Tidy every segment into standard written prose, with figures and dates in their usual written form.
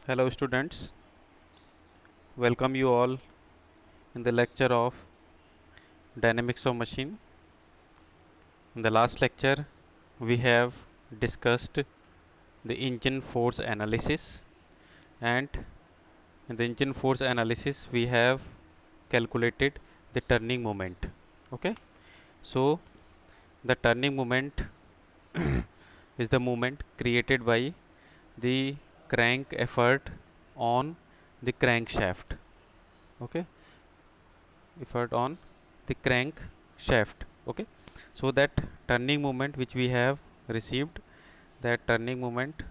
Hello students, welcome you all in the lecture of Dynamics of Machine. In the last lecture, we have discussed the engine force analysis, and in the engine force analysis we have calculated the turning moment. Okay, so the turning moment is the moment created by the crank effort on the crankshaft. Okay, effort on the crank shaft. Okay, so that turning moment which we have received, that turning moment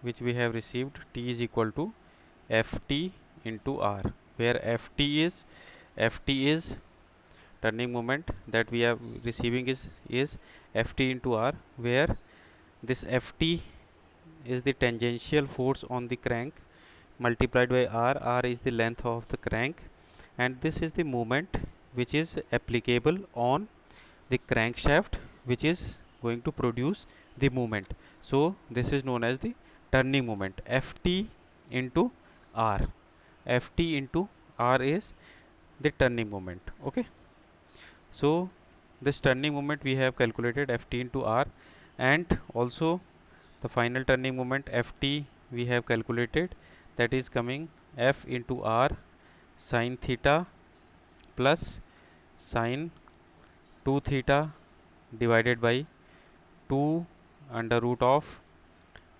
which we have received, T is equal to Ft into R, where Ft is turning moment that we are receiving is Ft into R, where this Ft is the tangential force on the crank multiplied by R is the length of the crank, and this is the moment which is applicable on the crankshaft, which is going to produce the moment. So this is known as the turning moment, Ft into R. Ft into R is the turning moment. Okay, so this turning moment we have calculated Ft into R, and also the final turning moment Ft we have calculated, that is coming F into R sin theta plus sin 2 theta divided by 2 under root of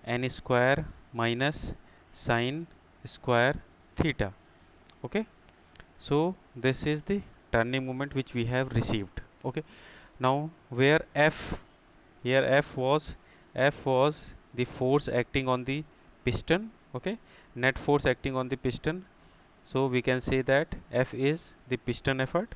n square minus sin square theta. Okay, so this is the turning moment which we have received. Okay, now where F, here F was the force acting on the piston. Okay, net force acting on the piston, so we can say that F is the piston effort.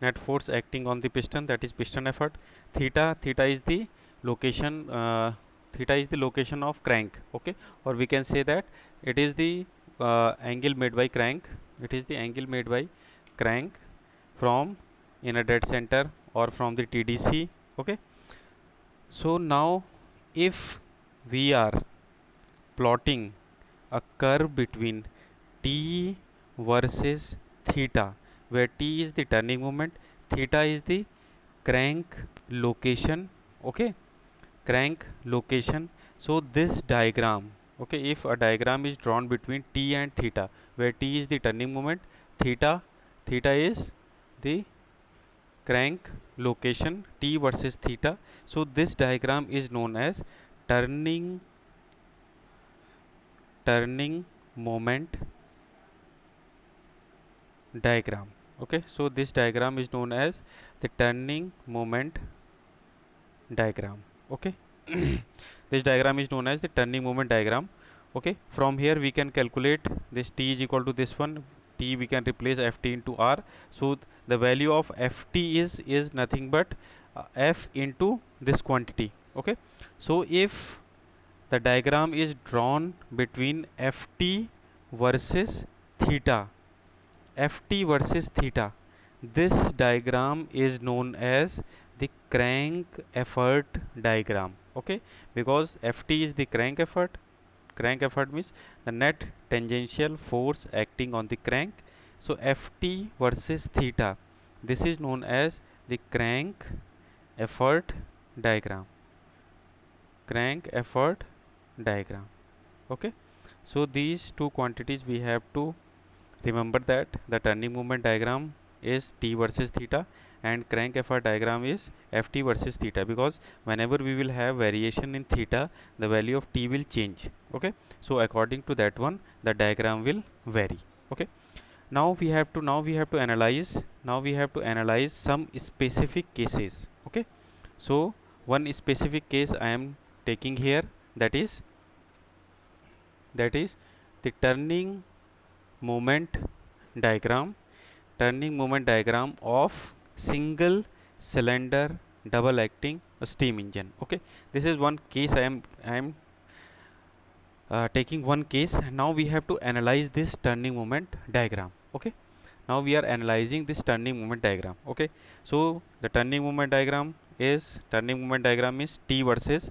Net force acting on the piston, that is piston effort. Theta is the location, theta is the location of crank. Okay, or we can say that it is the angle made by crank, it is the angle made by crank from in a dead center or from the TDC. Okay, so now if we are plotting a curve between T versus theta, where T is the turning moment, theta is the crank location. Okay, crank location. So this diagram, okay, if a diagram is drawn between T and theta, where T is the turning moment, theta is the crank location, T versus theta. So this diagram is known as turning turning moment diagram. Okay, so this diagram is known as the turning moment diagram. Okay, this diagram is known as the turning moment diagram. Okay, from here we can calculate this T is equal to this one, T we can replace Ft into R. So the value of Ft is nothing but F into this quantity. Okay, so if the diagram is drawn between Ft versus theta, Ft versus theta, this diagram is known as the crank effort diagram. Okay, because Ft is the crank effort. Crank effort means the net tangential force acting on the crank. So Ft versus theta, this is known as the crank effort diagram. Crank effort diagram. Okay, so these two quantities we have to remember, that the turning moment diagram is T versus theta and crank effort diagram is Ft versus theta, because whenever we will have variation in theta, the value of T will change. Okay, so according to that one, the diagram will vary. Okay, now we have to analyze some specific cases. Okay, so one specific case I am taking here, that is the moment diagram turning moment diagram of single cylinder double acting steam engine. Okay, this is one case I am taking one case. Now we have to analyze this turning moment diagram. Okay, Now we are analyzing this turning moment diagram. Okay, so the turning moment diagram is t versus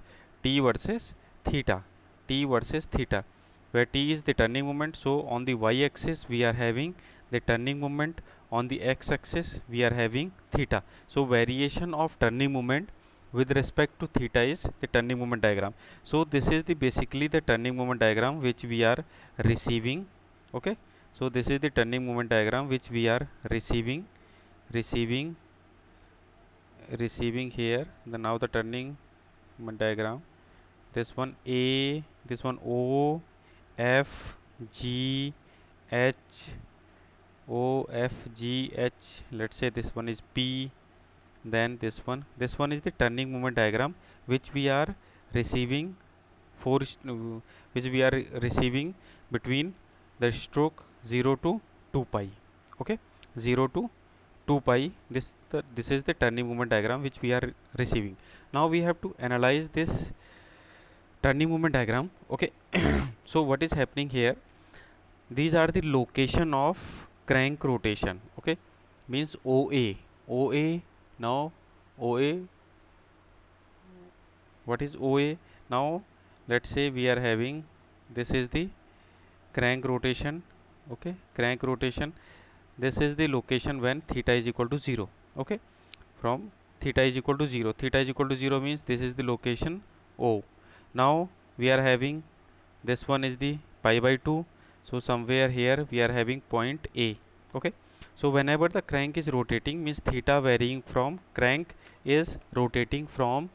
theta, t versus theta, where t is the turning moment. So on the y axis we are having the turning moment, on the x axis we are having theta. So variation of turning moment with respect to theta is the turning moment diagram. So this is the basically the turning moment diagram which we are receiving. Okay, so this is the turning moment diagram which we are receiving receiving here. Now the turning moment diagram, this one A, this one O, F, G, H, O, F, G, H, let's say this one is P, then this one is the turning moment diagram which we are receiving for which we are receiving between the stroke 0 to 2 pi. Okay, 0 to 2 pi, this is the turning moment diagram which we are receiving. Now we have to analyze this turning moment diagram. Okay, so what is happening here, these are the location of crank rotation. Okay, means OA. Now OA, what is OA? Now let's say we are having, this is the crank rotation. Okay, crank rotation, this is the location when theta is equal to 0. Okay, from theta is equal to 0, theta is equal to 0 means this is the location O. Now we are having, this one is the pi by 2, so somewhere here we are having point A. Okay, so whenever the crank is rotating means theta varying from, crank is rotating from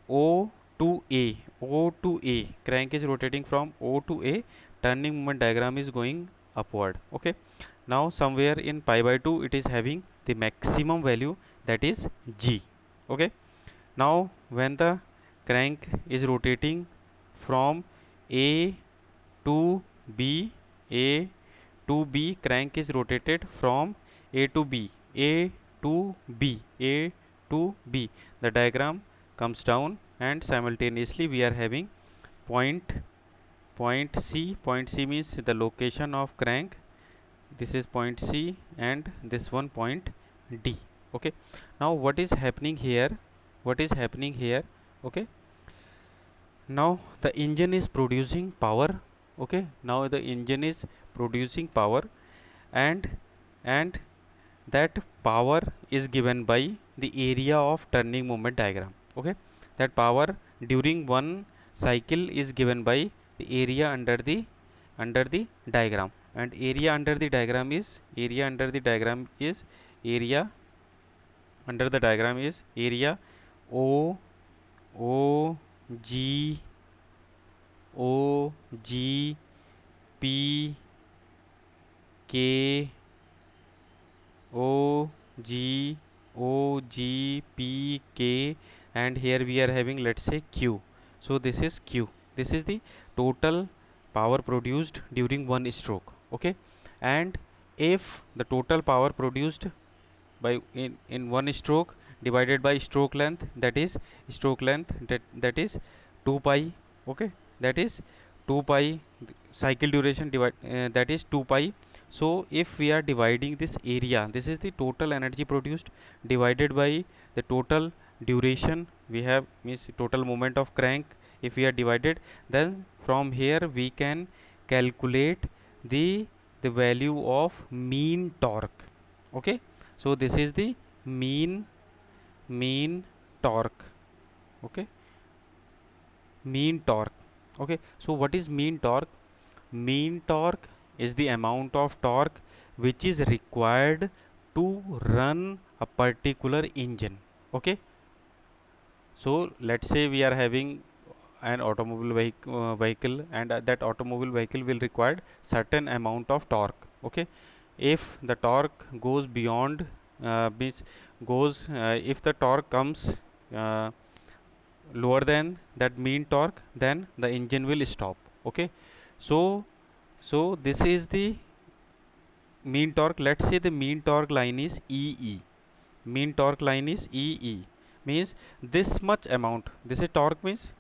O to A, O to A, crank is rotating from O to A, turning moment diagram is going upward. Okay, now somewhere in pi by 2 it is having the maximum value, that is G. Okay, now when the crank is rotating from A to B, A to B, crank is rotated from A to B, A to B, A to B. The diagram comes down and simultaneously we are having point C. Point C means the location of crank. This is point C and this one point D. Okay. Now what is happening here? What is happening here? Okay. Now the engine is producing power. Okay, now the engine is producing power, and and that power is given by the area of turning moment diagram. Okay, that power during one cycle is given by the area under the diagram, and area under the diagram is area under the diagram is area O O G O G P K O G O G P K, and here we are having, let's say, Q. So this is Q. This is the total power produced during one stroke. Okay, and if the total power produced by in one stroke divided by stroke length, that is stroke length, that is 2 pi. Okay, that is 2 pi, cycle duration divide, that is 2 pi. So if we are dividing this area, this is the total energy produced divided by the total duration we have, means total moment of crank. If we are divided, then from here we can calculate the value of mean torque. Okay, so this is the mean torque. Okay, mean torque. Okay, so what is mean torque? Mean torque is the amount of torque which is required to run a particular engine. Okay, so let's say we are having an automobile vehicle, and that automobile vehicle will require certain amount of torque. Okay, if the torque goes beyond means goes if the torque comes uh, lower than that mean torque, then the engine will stop. Okay, so this is the mean torque. Let's say the mean torque line is EE. Mean torque line is EE, means this much amount, this is torque, means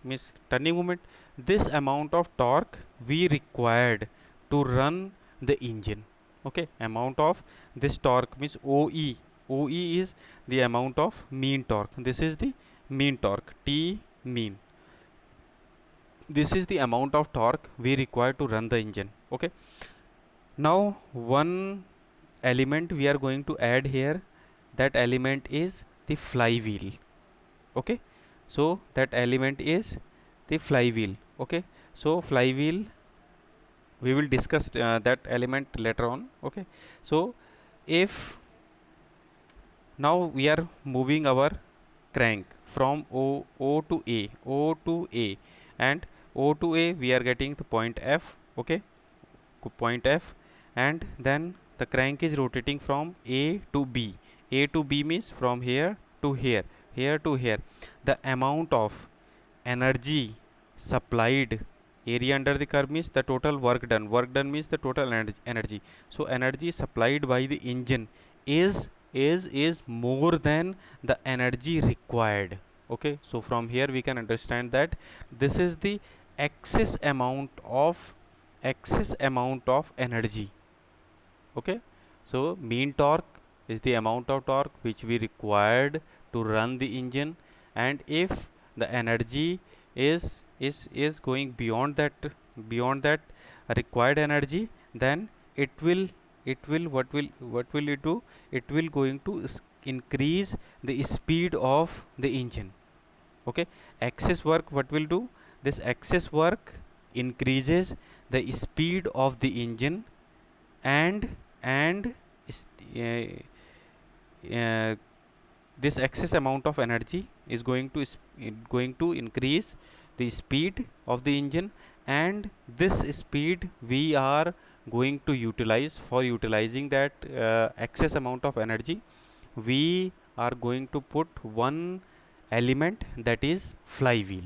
turning moment, this amount of torque we required to run the engine. Okay, amount of this torque means OE. OE is the amount of mean torque. This is the mean torque, T mean. This is the amount of torque we require to run the engine. Okay, now one element we are going to add here, that element is the flywheel. Okay, so that element is the flywheel. Okay, so flywheel, we will discuss that element later on. Okay, so if now we are moving our crank from O to A, O to A, and O to A we are getting the point F. Okay, point F, and then the crank is rotating from A to B. A to B means from here to here, here to here. The amount of energy supplied, area under the curve means the total work done. Work done means the total energy. So energy supplied by the engine is more than the energy required. Okay, so from here we can understand that this is the excess amount of energy. Okay, so mean torque is the amount of torque which we required to run the engine, and if the energy is going beyond that required energy, then it will what will it do, it will going to increase the speed of the engine. Okay, excess work, what will do, this excess work increases the speed of the engine, and uh, uh, this excess amount of energy is going to increase the speed of the engine, and this speed we are going to utilize. For utilizing that excess amount of energy, we are going to put one element, that is flywheel.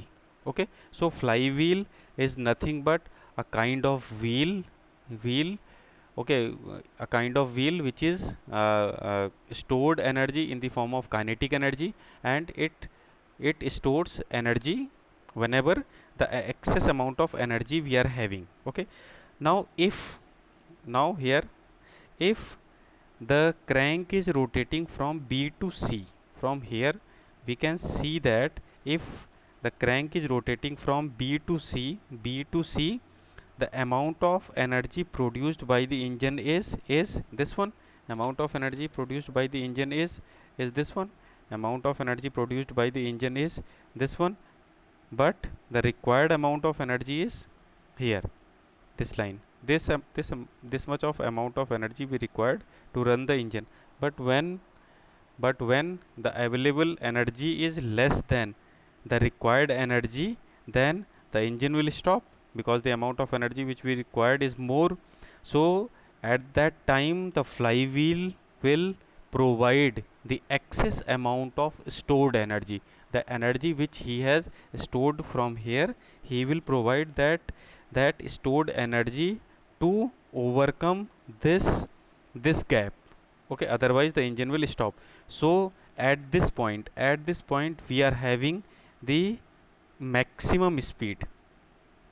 Okay, so flywheel is nothing but a kind of wheel. Okay, a kind of wheel which is stored energy in the form of kinetic energy, and it stores energy whenever the excess amount of energy we are having. Okay, now if now here, if the crank is rotating from B to C, from here we can see that if the crank is rotating from B to C, the amount of energy produced by the engine is this one. Amount of energy produced by the engine is this one. Amount of energy produced by the engine is this one, but the required amount of energy is here, this line. This much of amount of energy we required to run the engine, but when the available energy is less than the required energy, then the engine will stop, because the amount of energy which we required is more. So at that time the flywheel will provide the excess amount of stored energy. The energy which he has stored from here, he will provide that stored energy to overcome this gap. Okay, otherwise the engine will stop. So at this point we are having the maximum speed.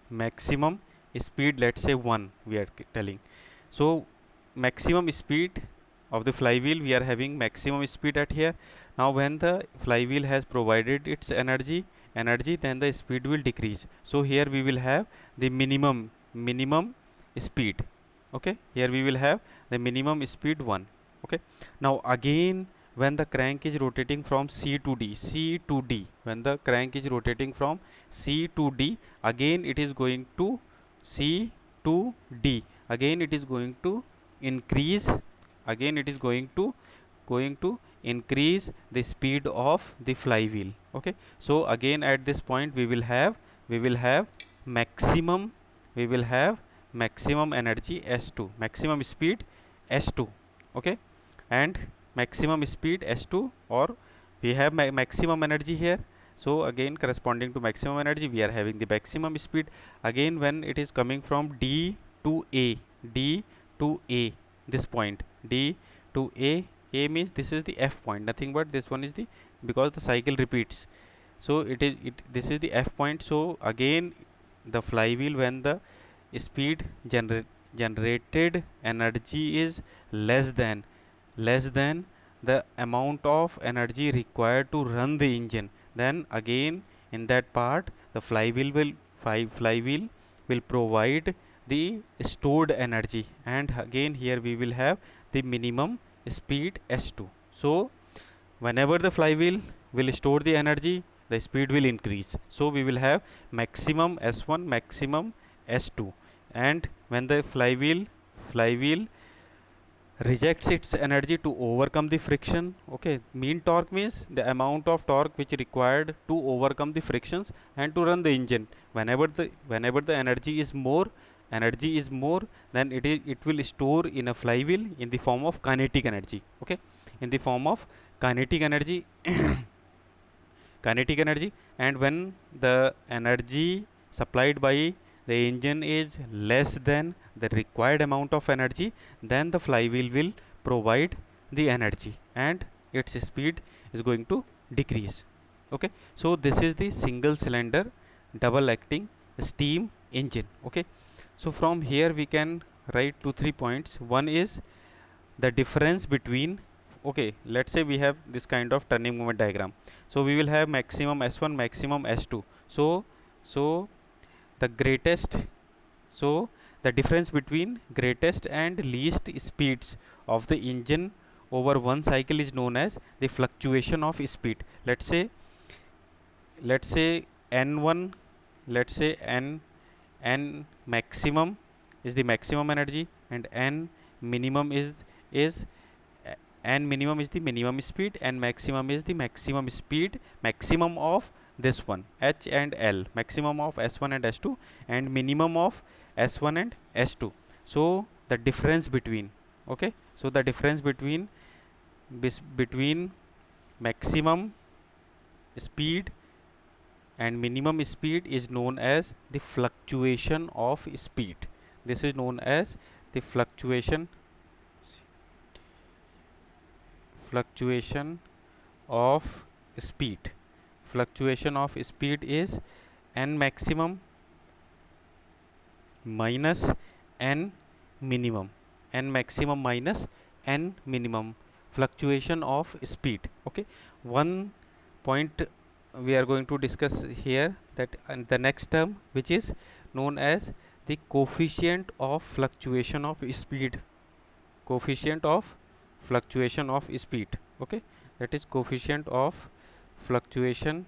Maximum speed, let's say 1 we are telling. So maximum speed of the flywheel, we are having maximum speed at here. Now when the flywheel has provided its energy, then the speed will decrease. So here we will have the minimum speed. Okay, here we will have the minimum speed 1. Okay, now again, when the crank is rotating from C to D, when the crank is rotating from C to D, again it is going to C to D, again it is going to increase, again it is going to increase the speed of the flywheel. Okay, so again at this point we will have maximum we will have maximum energy S2, maximum speed S2. Okay, and maximum speed S2, or we have maximum energy here. So again, corresponding to maximum energy, we are having the maximum speed. Again, when it is coming from D to A, this point D to A means this is the F point, nothing but this one is the, because the cycle repeats. So this is the F point. So again, the flywheel, when the speed generated energy is less than less than the amount of energy required to run the engine, then again in that part the flywheel will provide the stored energy, and again here we will have the minimum speed s2. So whenever the flywheel will store the energy, the speed will increase, so we will have maximum s1, maximum s2. And when the flywheel rejects its energy to overcome the friction, okay, mean torque means the amount of torque which required to overcome the frictions and to run the engine. Whenever the energy is more, then it will store in a flywheel in the form of kinetic energy, okay, in the form of kinetic energy. Kinetic energy. And when the energy supplied by the engine is less than the required amount of energy, then the flywheel will provide the energy and its speed is going to decrease. Okay, so this is the single cylinder double acting steam engine. Okay, so from here we can write 2 3 points. One is the difference between, okay, let's say we have this kind of turning moment diagram. So we will have maximum s1, maximum s2. So the greatest so the difference between greatest and least speeds of the engine over one cycle is known as the fluctuation of speed. Let's say n1, let's say n maximum is the maximum energy, and n minimum is n minimum is the minimum speed, and maximum is the maximum speed, maximum of this one h and l, maximum of s1 and s2, and minimum of s1 and s2. So the difference between, okay, so the difference between maximum speed and minimum speed is known as the fluctuation of speed. This is known as the fluctuation of speed. Fluctuation of speed is n maximum minus n minimum, n maximum minus n minimum, fluctuation of speed. Okay, one point we are going to discuss here, that and the next term which is known as the coefficient of fluctuation of speed. Coefficient of fluctuation of speed. Okay, that is coefficient of fluctuation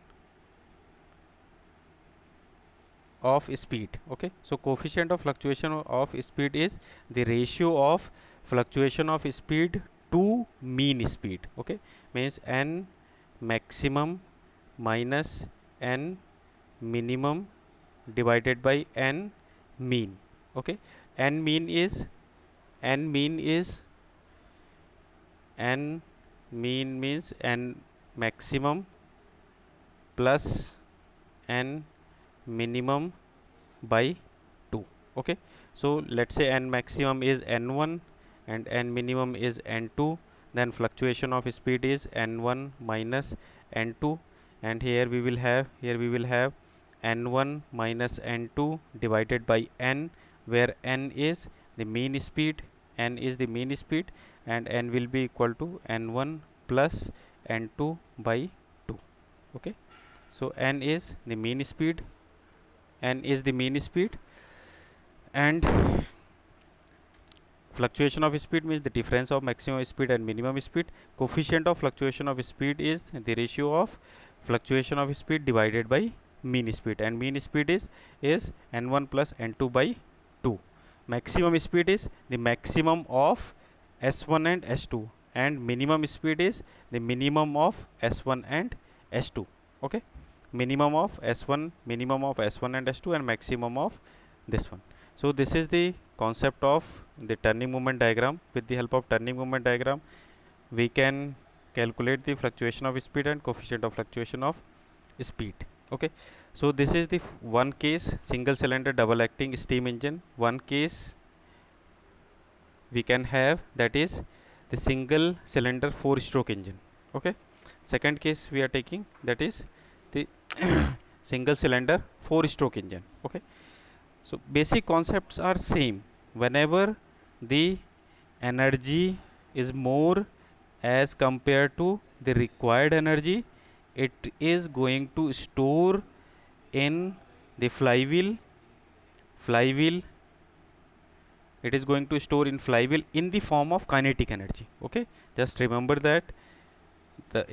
of speed. Okay, so coefficient of fluctuation of speed is the ratio of fluctuation of speed to mean speed. Okay, means n maximum minus n minimum divided by n mean. Okay, n mean is n mean is n mean means n maximum plus n minimum by 2. Okay, so let's say n maximum is n1 and n minimum is n2, then fluctuation of speed is n1 minus n2, and here we will have n1 minus n2 divided by n, where n is the mean speed, and n will be equal to n1 plus n2 by 2. Okay, so n is the mean speed, and fluctuation of speed means the difference of maximum speed and minimum speed. Coefficient of fluctuation of speed is the ratio of fluctuation of speed divided by mean speed, and mean speed is n1 plus n2 by 2. Maximum speed is the maximum of s1 and s2, and minimum speed is the minimum of s1 and s2. Okay, minimum of s1 and s2, and maximum of this one. So this is the concept of the turning moment diagram. With the help of turning moment diagram, we can calculate the fluctuation of speed and coefficient of fluctuation of speed. Okay, so this is the one case single cylinder double acting steam engine. One case we can have, that is the single cylinder 4-stroke engine. Okay, second case we are taking, that is the single cylinder 4-stroke engine. Okay, so basic concepts are same. whenever the energy is more as compared to the required energy, it is going to store in the flywheel it is going to store in flywheel in the form of kinetic energy. Okay, just remember that the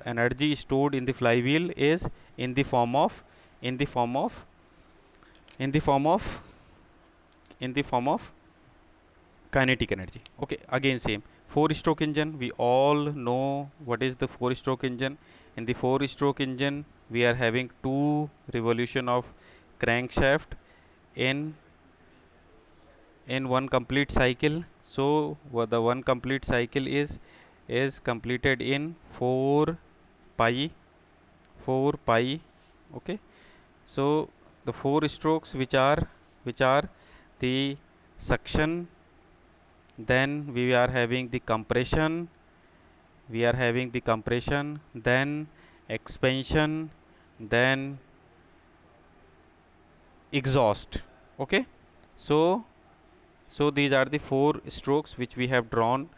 energy stored in the flywheel is in the form of in the form of in the form of in the form of kinetic energy. Okay, again same, four stroke engine, we all know what is the four stroke engine. In the four stroke engine we are having two revolution of crankshaft in one complete cycle. So the one complete cycle is completed in 4 pi. Okay, so the four strokes which are the suction, then we are having the compression, then expansion, then exhaust. Okay, so these are the four strokes which we have drawn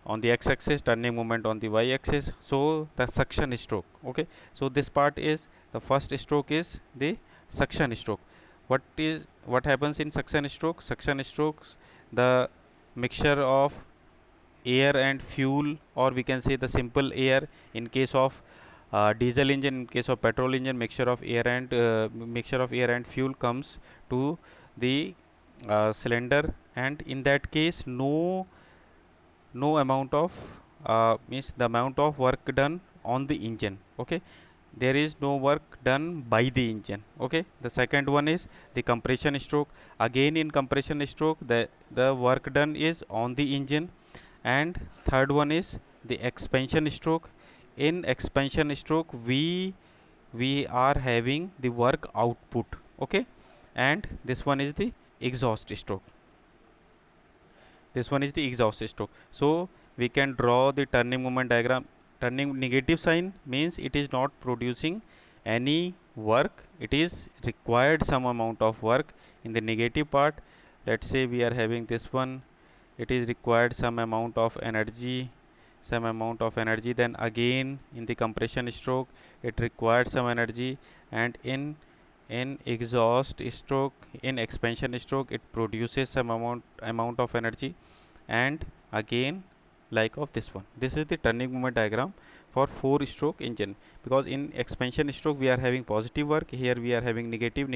on the x-axis, turning moment on the y-axis. So the suction stroke. Okay, so this part is the first stroke is the suction stroke. What happens in suction stroke? Suction strokes, the mixture of air and fuel, or we can say the simple air in case of diesel engine, in case of petrol engine, mixture of air and fuel comes to the cylinder, and in that case no amount of means the amount of work done on the engine. Okay, there is no work done by the engine. Okay, the second one is the compression stroke. Again in compression stroke the work done is on the engine. And third one is the expansion stroke. In expansion stroke we are having the work output. Okay, and this one is the exhaust stroke. This one is the exhaust stroke. So we can draw the turning moment diagram. Turning negative sign means it is not producing any work, it is required some amount of work in the negative part. Let's say we are having this one, it is required some amount of energy, then again in the compression stroke it required some energy, and in exhaust stroke, in expansion stroke, it produces some amount of energy. And again like of this one, this is the turning moment diagram for four stroke engine. Because in expansion stroke we are having positive work, here we are having negative.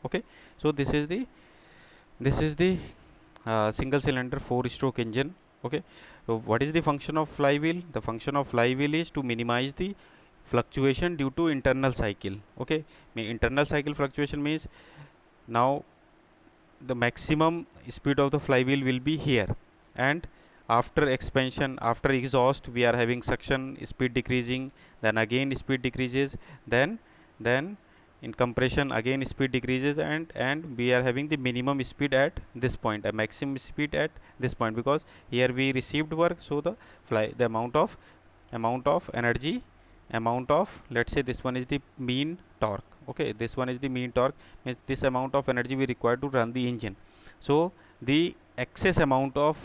Okay, so this is the single cylinder four stroke engine. Okay, so what is the function of flywheel? The function of flywheel is to minimize the fluctuation due to internal cycle. Okay, internal cycle fluctuation means now the maximum speed of the flywheel will be here, and after expansion, after exhaust, we are having suction, speed decreasing, then again speed decreases, then in compression again speed decreases, and we are having the minimum speed at this point, a maximum speed at this point, because here we received work. So the amount of energy, amount of, let's say this one is the mean torque. Okay, this one is the mean torque, means this amount of energy we require to run the engine. So the excess amount of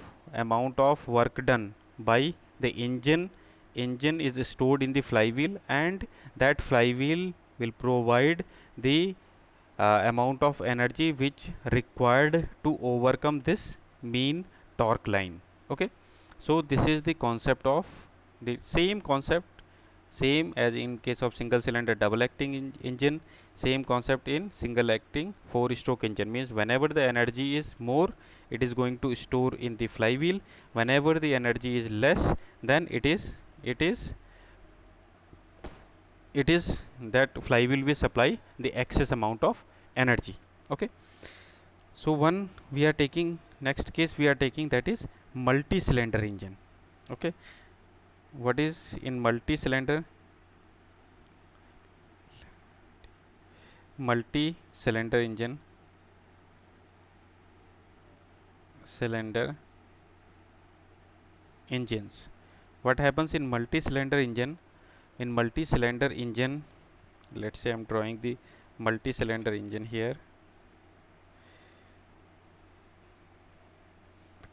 work done by the engine is stored in the flywheel, and that flywheel will provide the amount of energy which required to overcome this mean torque line. Okay, so this is the concept of the same concept, same as in case of single cylinder double acting engine, same concept in single acting four stroke engine. Means whenever the energy is more, it is going to store in the flywheel. Whenever the energy is less, then it is that flywheel will supply the excess amount of energy. Okay, so one we are taking, next case we are taking, that is multi cylinder engine. Okay, what is in multi cylinder engines? What happens in multi cylinder engine? In multi cylinder engine, let's say I'm drawing the multi cylinder engine here.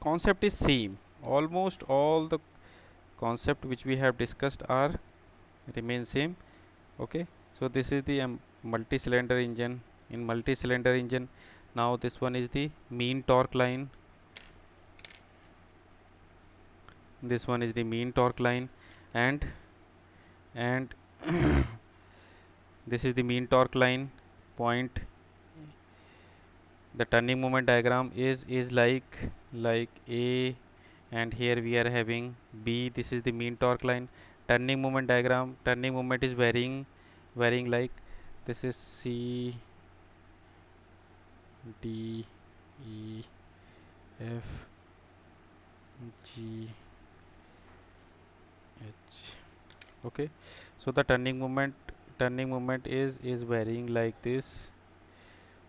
concept is same. Almost all the concept which we have discussed are remain same. Okay, so this is the multi-cylinder engine. In multi-cylinder engine, now this one is the mean torque line, this one is the mean torque line, and this is the mean torque line point. The turning moment diagram is like A, and here we are having B. This is the mean torque line. Turning moment diagram, turning moment is varying like this is C, D, E, F, G, H. Okay, so the turning moment is varying like this.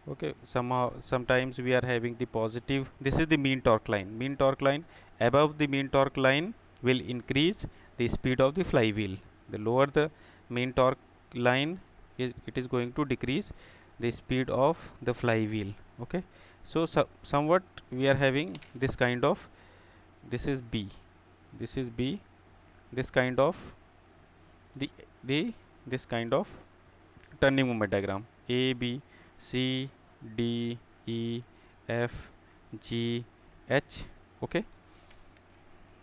Okay, somehow sometimes we are having the positive. This is the mean torque line. Mean torque line, above the mean torque line will increase the speed of the flywheel. The lower the mean torque line is, it is going to decrease the speed of the flywheel. Okay, so somewhat we are having this kind of, this is B, this is B, this kind of the the this kind of turning moment diagram. A, B, C, D, E, F, G, H. Okay,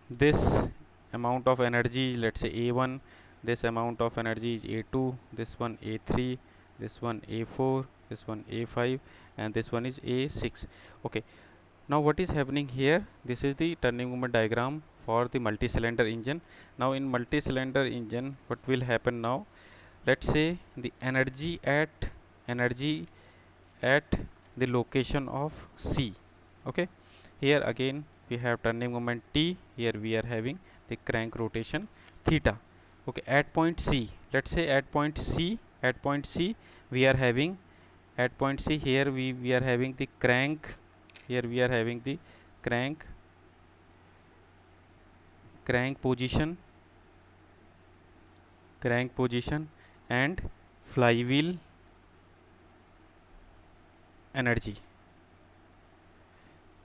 this amount of energy, let's say A1, this amount of energy is A2, this one A3, this one A4, this one A5, and this one is A6. Okay, now what is happening here, this is the turning moment diagram for the multi-cylinder engine. Now in multi-cylinder engine, what will happen now, let's say the energy at the location of C. Okay, here again we have turning moment T, here we are having the crank rotation theta. Okay, at point C, let's say at point C we are having, at point C here we are having the crank, here we are having the crank position, and flywheel energy,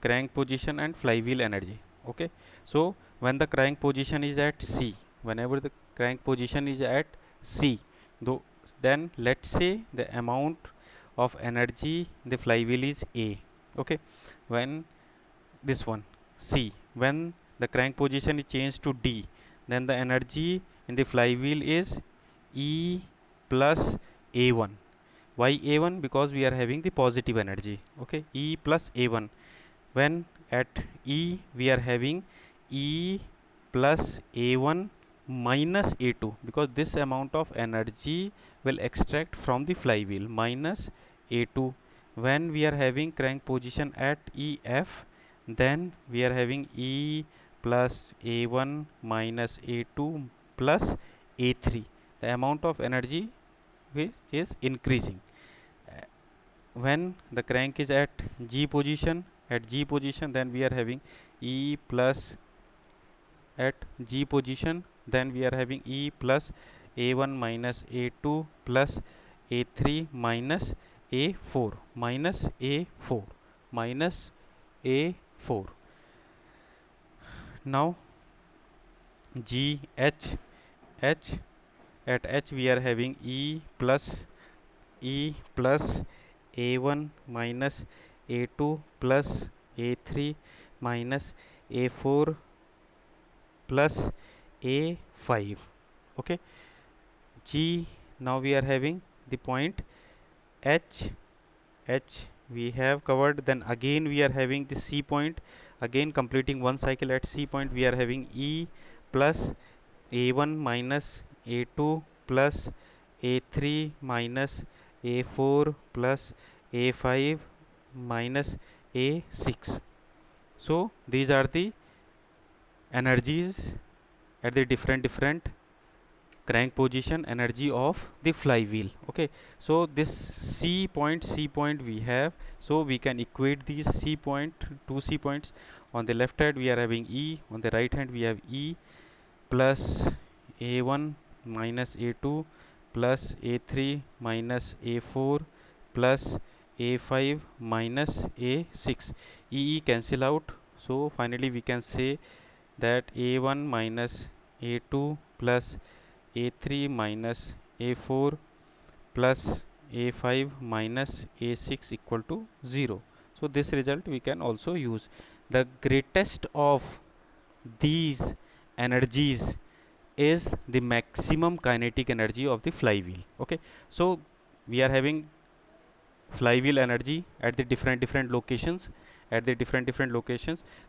crank position and flywheel energy. Okay, so when the crank position is at C, whenever the crank position is at C, though, then let's say the amount of energy the flywheel is A. Okay, when this one C, when the crank position is changed to D, then the energy in the flywheel is E plus A1. Why A1? Because we are having the positive energy. Okay, E plus A1. When at E we are having E plus A1 minus A2, because this amount of energy will extract from the flywheel, minus A2. When we are having crank position at EF, then we are having E plus A1 minus A2 plus A3. The amount of energy is increasing. When the crank is at G position, then we are having E plus, at G position, then we are having E plus A1 minus A2 plus A3 minus A4 minus A4 minus A4. Now G H, at H we are having E plus A1 minus A2 plus A3 minus A4 plus A5. Okay, G, now we are having the point H, we have covered. Then again we are having the C point, again completing one cycle at C point we are having E plus A1 minus A2 plus A3 minus A4 plus A5 minus A6. So these are the energies at the different crank position, energy of the flywheel. Okay, so this C point we have, so we can equate these C point, two C points. On the left hand we are having E, on the right hand we have E plus A1 minus A2 plus A3 minus A4 plus A5 minus A6. E cancel out, So finally we can say that A1 minus A2 plus A3 minus A4 plus A5 minus A6 equal to 0. So this result we can also use. The greatest of these energies is the maximum kinetic energy of the flywheel. Okay, so we are having flywheel energy at the different locations,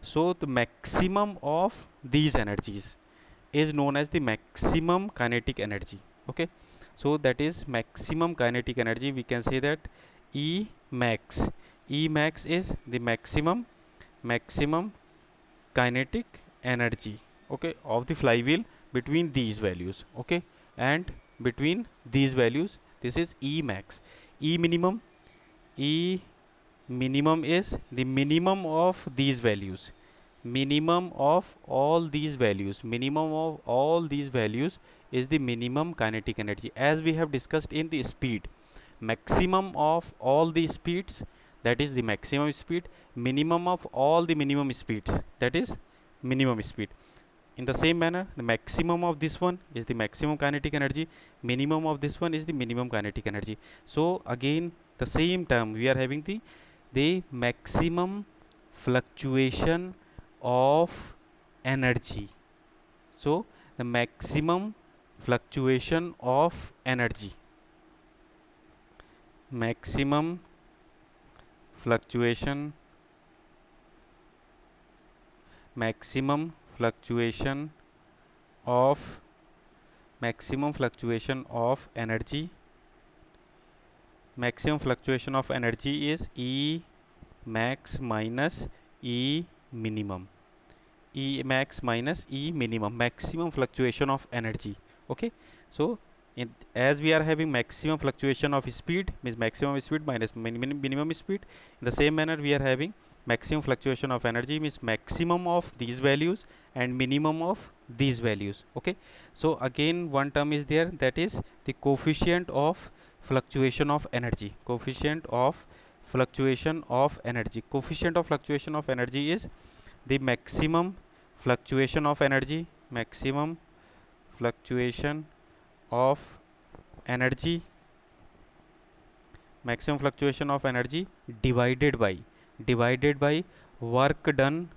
so the maximum of these energies is known as the maximum kinetic energy. Okay, so that is maximum kinetic energy. We can say that E max, E max is the maximum kinetic energy, okay, of the flywheel between these values. Okay, and between these values, this is E max. E minimum, E minimum is the minimum of these values, minimum of all these values, minimum of all these values is the minimum kinetic energy, as we have discussed in the speed. Maximum of all the speeds, that is the maximum speed. Minimum of all the minimum speeds, that is minimum speed. In the same manner, the maximum of this one is the maximum kinetic energy, minimum of this one is the minimum kinetic energy. So again, the same term we are having the maximum fluctuation of energy. So the maximum fluctuation of energy, maximum fluctuation, maximum fluctuation of, maximum fluctuation of energy, maximum fluctuation of energy is E max minus E minimum. E max minus E minimum, maximum fluctuation of energy. Okay, so as we are having maximum fluctuation of speed, means maximum speed minus minimum speed, in the same manner we are having maximum fluctuation of energy, means maximum of these values and minimum of these values. Okay, so again one term is there, that is the coefficient of fluctuation of energy, coefficient of fluctuation of energy. Coefficient of fluctuation of energy is the maximum fluctuation of energy, maximum fluctuation of energy, maximum fluctuation of energy divided by work done